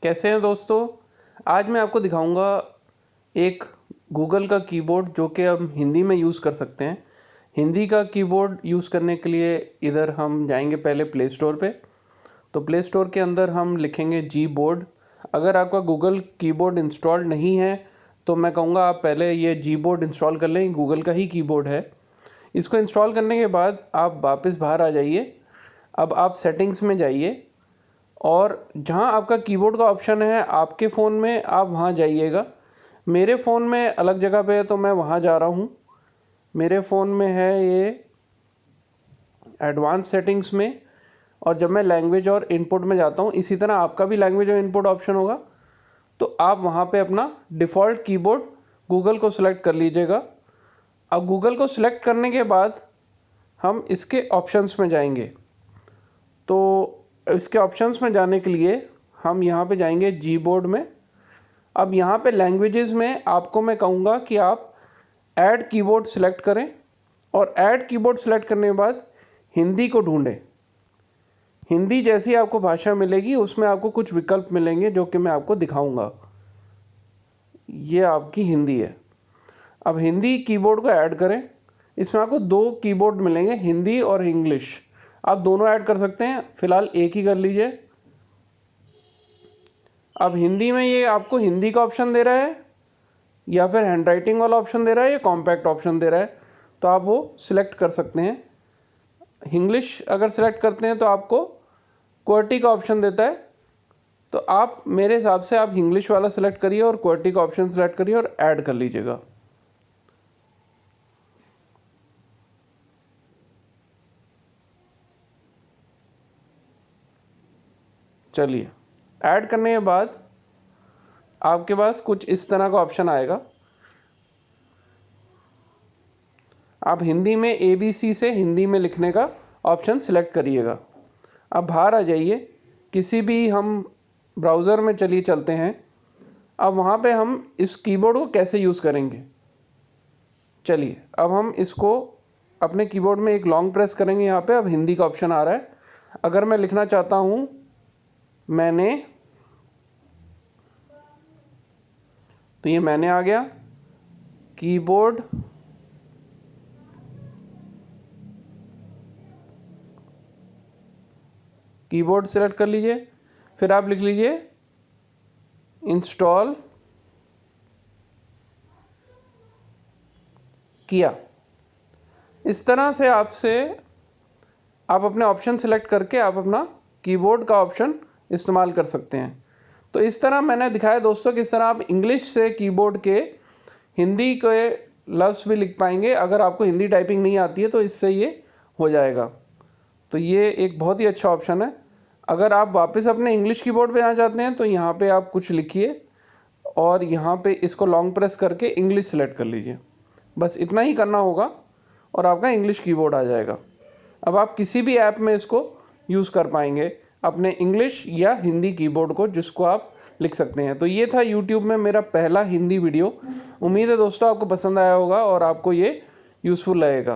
कैसे हैं दोस्तों। आज मैं आपको दिखाऊंगा एक गूगल का कीबोर्ड जो कि हम हिंदी में यूज़ कर सकते हैं। हिंदी का कीबोर्ड यूज़ करने के लिए इधर हम जाएंगे पहले प्ले स्टोर पे। तो प्ले स्टोर के अंदर हम लिखेंगे जी बोर्ड। अगर आपका गूगल कीबोर्ड इंस्टॉल नहीं है तो मैं कहूँगा आप पहले ये जी बोर्ड इंस्टॉल कर लें, गूगल का ही कीबोर्ड है। इसको इंस्टॉल करने के बाद आप वापस बाहर आ जाइए। अब आप सेटिंग्स में जाइए और जहाँ आपका कीबोर्ड का ऑप्शन है आपके फ़ोन में आप वहाँ जाइएगा। मेरे फ़ोन में अलग जगह पे है तो मैं वहाँ जा रहा हूँ। मेरे फ़ोन में है ये एडवांस सेटिंग्स में, और जब मैं लैंग्वेज और इनपुट में जाता हूँ, इसी तरह आपका भी लैंग्वेज और इनपुट ऑप्शन होगा, तो आप वहाँ पे अपना डिफ़ॉल्ट कीबोर्ड गूगल को सिलेक्ट कर लीजिएगा। अब गूगल को सिलेक्ट करने के बाद हम इसके ऑप्शंस में जाएंगे। तो इसके ऑप्शंस में जाने के लिए हम यहाँ पे जाएंगे जी बोर्ड में। अब यहाँ पे लैंग्वेजेस में आपको मैं कहूँगा कि आप ऐड कीबोर्ड सेलेक्ट करें, और ऐड कीबोर्ड सेलेक्ट करने के बाद हिंदी को ढूंढें। हिंदी जैसी आपको भाषा मिलेगी उसमें आपको कुछ विकल्प मिलेंगे जो कि मैं आपको दिखाऊंगा। ये आपकी हिंदी है। अब हिंदी कीबोर्ड को ऐड करें। इसमें आपको दो कीबोर्ड मिलेंगे, हिंदी और इंग्लिश। आप दोनों ऐड कर सकते हैं, फ़िलहाल एक ही कर लीजिए। अब हिंदी में ये आपको हिंदी का ऑप्शन दे रहा है या फिर हैंडराइटिंग वाला ऑप्शन दे रहा है या कॉम्पैक्ट ऑप्शन दे रहा है, तो आप वो सिलेक्ट कर सकते हैं। इंग्लिश अगर सिलेक्ट करते हैं तो आपको क्वर्टी का ऑप्शन देता है, तो आप मेरे हिसाब से आप इंग्लिश वाला सिलेक्ट करिए और क्वर्टी का ऑप्शन सिलेक्ट करिए और ऐड कर लीजिएगा। चलिए, ऐड करने के बाद आपके पास कुछ इस तरह का ऑप्शन आएगा। आप हिंदी में ABC से हिंदी में लिखने का ऑप्शन सिलेक्ट करिएगा। अब बाहर आ जाइए, किसी भी हम ब्राउज़र में चलते हैं। अब वहाँ पे हम इस कीबोर्ड को कैसे यूज़ करेंगे, चलिए अब हम इसको अपने कीबोर्ड में एक लॉन्ग प्रेस करेंगे। यहाँ पे अब हिंदी का ऑप्शन आ रहा है। अगर मैं लिखना चाहता हूँ मैंने, तो ये मैंने आ गया। कीबोर्ड सेलेक्ट कर लीजिए, फिर आप लिख लीजिए इंस्टॉल किया। इस तरह से आप अपने ऑप्शन सेलेक्ट करके आप अपना कीबोर्ड का ऑप्शन इस्तेमाल कर सकते हैं। तो इस तरह मैंने दिखाया दोस्तों किस तरह आप इंग्लिश से कीबोर्ड के हिंदी के लफ्ज़ भी लिख पाएंगे। अगर आपको हिंदी टाइपिंग नहीं आती है तो इससे ये हो जाएगा। तो ये एक बहुत ही अच्छा ऑप्शन है। अगर आप वापस अपने इंग्लिश कीबोर्ड पे आना चाहते हैं तो यहाँ पे आप कुछ लिखिए और यहाँ पे इसको लॉन्ग प्रेस करके इंग्लिश सेलेक्ट कर लीजिए। बस इतना ही करना होगा और आपका इंग्लिश कीबोर्ड आ जाएगा। अब आप किसी भी ऐप में इसको यूज़ कर पाएंगे, अपने इंग्लिश या हिंदी कीबोर्ड को, जिसको आप लिख सकते हैं। तो ये था यूट्यूब में मेरा पहला हिंदी वीडियो। उम्मीद है दोस्तों आपको पसंद आया होगा और आपको ये यूज़फुल लगेगा।